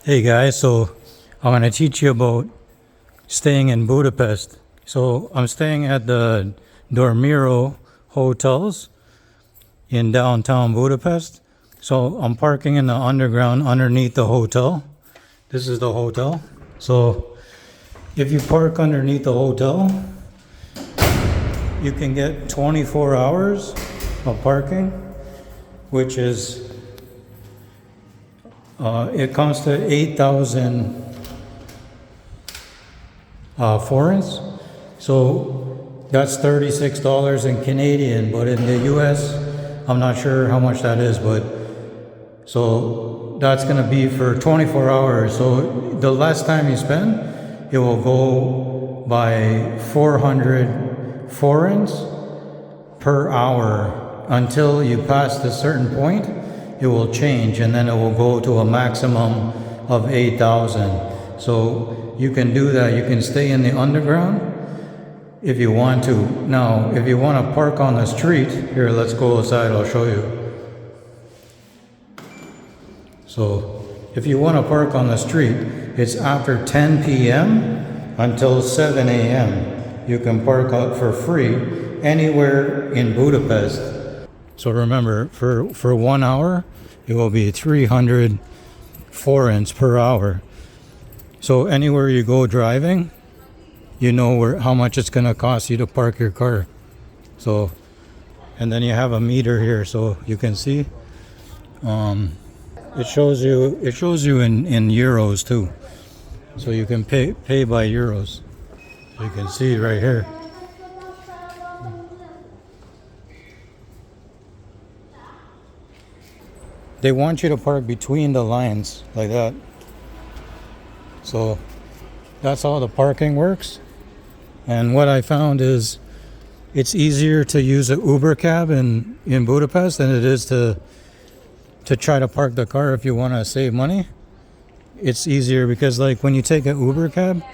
Hey guys, so I'm going to teach you about staying in Budapest. So I'm staying at the Dormiro hotels in downtown Budapest. So I'm parking in the underground underneath the hotel. This is the hotel. So if you park underneath the hotel, you can get 24 hours of parking, which is it comes to 8,000 forints. So that's $36 in Canadian, but in the US, I'm not sure how much that is, but so that's going to be for 24 hours. So the less time you spend, it will go by 400 forints per hour until you pass a certain point. It will change, and then it will go to a maximum of 8,000. So you can do that. You can stay in the underground if you want to. Now, if you want to park on the street, here, let's go outside, I'll show you. So if you want to park on the street, it's after 10 p.m. until 7 a.m. You can park out for free anywhere in Budapest. So remember, for 1 hour, it will be 300 forints per hour. So anywhere you go driving, you know how much it's going to cost you to park your car. So, and then you have a meter here, so you can see. It shows you in euros too. So you can pay by euros. So you can see right here. They want you to park between the lines like that. So that's how the parking works. And what I found is it's easier to use an Uber cab in Budapest than it is to try to park the car if you want to save money. It's easier because like when you take an Uber cab,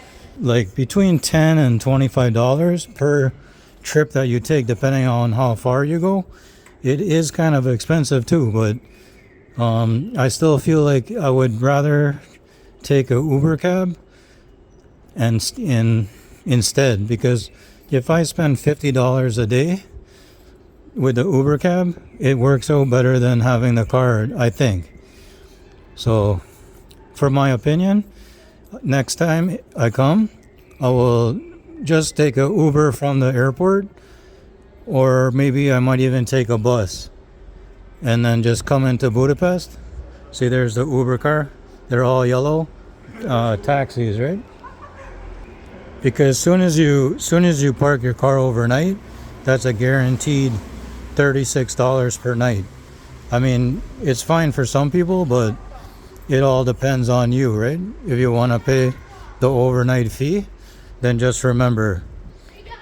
like between $10 and $25 per trip that you take, depending on how far you go, it is kind of expensive too, but I still feel like I would rather take a Uber cab instead, because if I spend $50 a day with the Uber cab, it works out better than having the car, I think. So, for my opinion, next time I come, I will just take a Uber from the airport, or maybe I might even take a bus. And then just come into Budapest. See, there's the Uber car. They're all yellow taxis, right? Because soon as you park your car overnight, that's a guaranteed $36 per night. I mean, it's fine for some people, but it all depends on you, right? If you want to pay the overnight fee, then just remember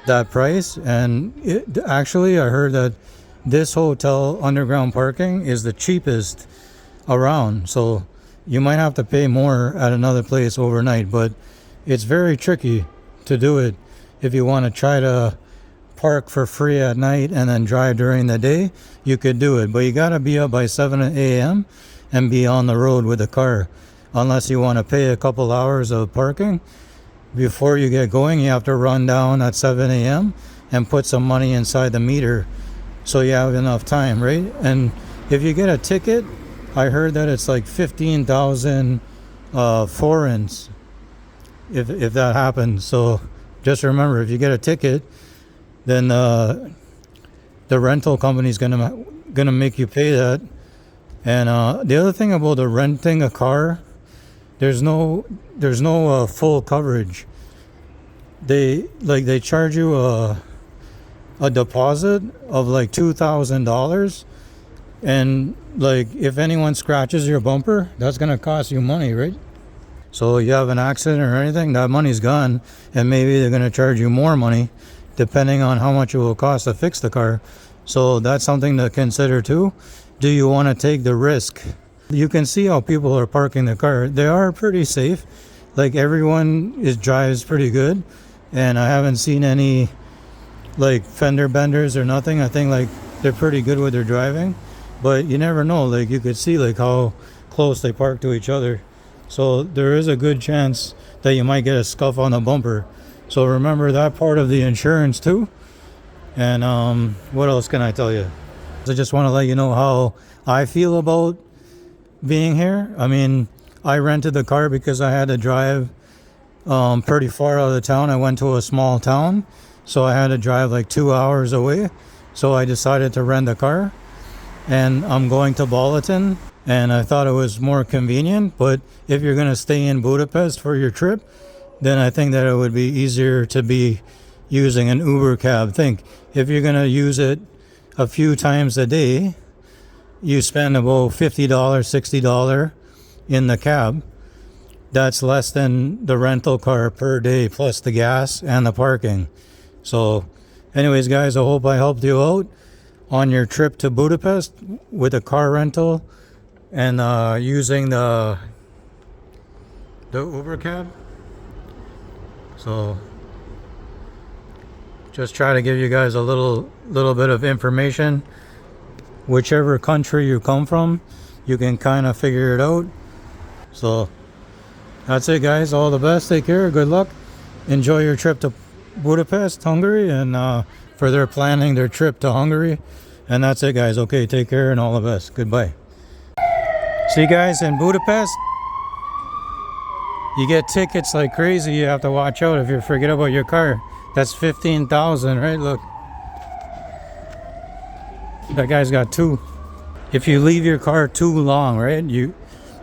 that price. And actually, I heard that this hotel underground parking is the cheapest around, so you might have to pay more at another place overnight, but it's very tricky to do it. If you want to try to park for free at night and then drive during the day, you could do it, but you got to be up by 7 a.m. and be on the road with the car. Unless you want to pay a couple hours of parking before you get going, you have to run down at 7 a.m. and put some money inside the meter so you have enough time, right? And if you get a ticket, I heard that it's like 15,000 forints if that happens. So just remember, if you get a ticket, then the rental company is gonna make you pay that. And the other thing about the renting a car, there's no full coverage. They charge you a deposit of like $2,000, and like if anyone scratches your bumper, that's gonna cost you money, right? So you have an accident or anything, that money's gone, and maybe they're gonna charge you more money depending on how much it will cost to fix the car. So that's something to consider too. Do you want to take the risk? You can see how people are parking the car. They are pretty safe. Like everyone drives pretty good, and I haven't seen any like fender benders or nothing. I think like they're pretty good with their driving, but you never know. Like you could see like how close they park to each other. So there is a good chance that you might get a scuff on the bumper. So remember that part of the insurance too. And what else can I tell you? I just want to let you know how I feel about being here. I mean, I rented the car because I had to drive pretty far out of the town. I went to a small town, so I had to drive like 2 hours away. So I decided to rent a car, and I'm going to Balaton, and I thought it was more convenient. But if you're going to stay in Budapest for your trip, then I think that it would be easier to be using an Uber cab. Think, if you're going to use it a few times a day, you spend about $50, $60 in the cab. That's less than the rental car per day, plus the gas and the parking. So anyways, guys, I hope I helped you out on your trip to Budapest with a car rental and using the Uber cab. So just try to give you guys a little bit of information. Whichever country you come from, you can kind of figure it out. So that's it, guys. All the best. Take care. Good luck. Enjoy your trip to Budapest, Hungary, and for their planning their trip to Hungary. And that's it, guys. Okay, take care and all the best. Goodbye. See, guys, in Budapest, you get tickets like crazy. You have to watch out if you forget about your car. That's 15,000, right? Look. That guy's got 2. If you leave your car too long, right?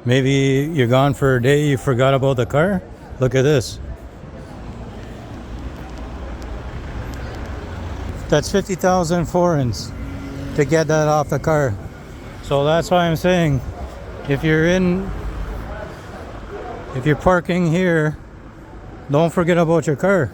Maybe you're gone for a day, you forgot about the car. Look at this. That's 50,000 forints to get that off the car. So that's why I'm saying, if you're parking here, don't forget about your car.